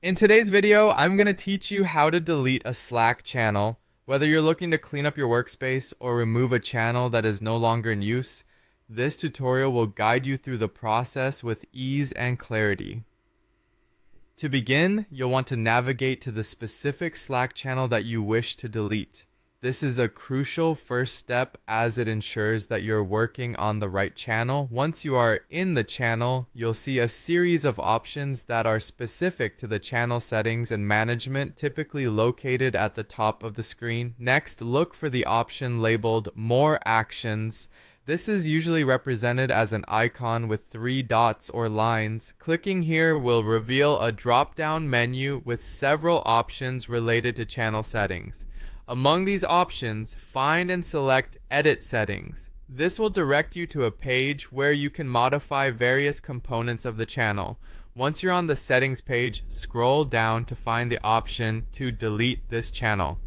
In today's video, I'm going to teach you how to delete a Slack channel. Whether you're looking to clean up your workspace or remove a channel that is no longer in use, this tutorial will guide you through the process with ease and clarity. To begin, you'll want to navigate to the specific Slack channel that you wish to delete. This is a crucial first step as it ensures that you're working on the right channel. Once you are in the channel, you'll see a series of options that are specific to the channel settings and management, typically located at the top of the screen. Next, look for the option labeled More Actions. This is usually represented as an icon with 3 dots or lines. Clicking here will reveal a drop-down menu with several options related to channel settings. Among these options, find and select Edit Settings. This will direct you to a page where you can modify various components of the channel. Once you're on the settings page, scroll down to find the option to delete this channel.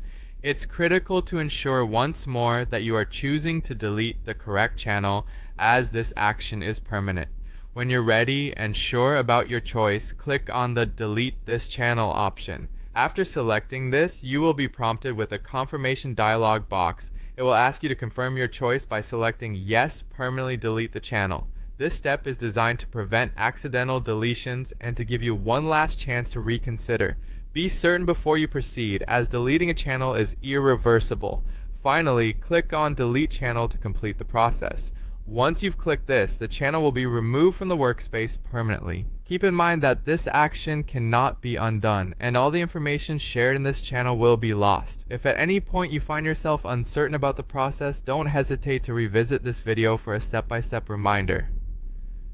It's critical to ensure once more that you are choosing to delete the correct channel, as this action is permanent. When you're ready and sure about your choice, click on the Delete This Channel option. After selecting this, you will be prompted with a confirmation dialog box. It will ask you to confirm your choice by selecting Yes, permanently delete the channel. This step is designed to prevent accidental deletions and to give you one last chance to reconsider. Be certain before you proceed, as deleting a channel is irreversible. Finally, click on Delete Channel to complete the process. Once you've clicked this, the channel will be removed from the workspace permanently. Keep in mind that this action cannot be undone, and all the information shared in this channel will be lost. If at any point you find yourself uncertain about the process, don't hesitate to revisit this video for a step-by-step reminder.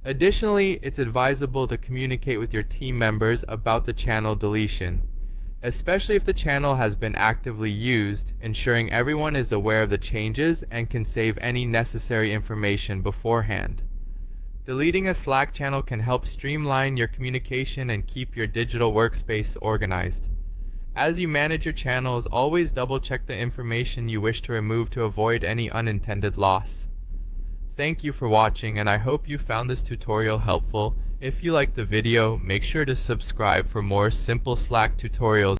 Additionally, it's advisable to communicate with your team members about the channel deletion, especially if the channel has been actively used, ensuring everyone is aware of the changes and can save any necessary information beforehand. Deleting a Slack channel can help streamline your communication and keep your digital workspace organized. As you manage your channels, always double-check the information you wish to remove to avoid any unintended loss. Thank you for watching, and I hope you found this tutorial helpful. If you liked the video, make sure to subscribe for more simple Slack tutorials.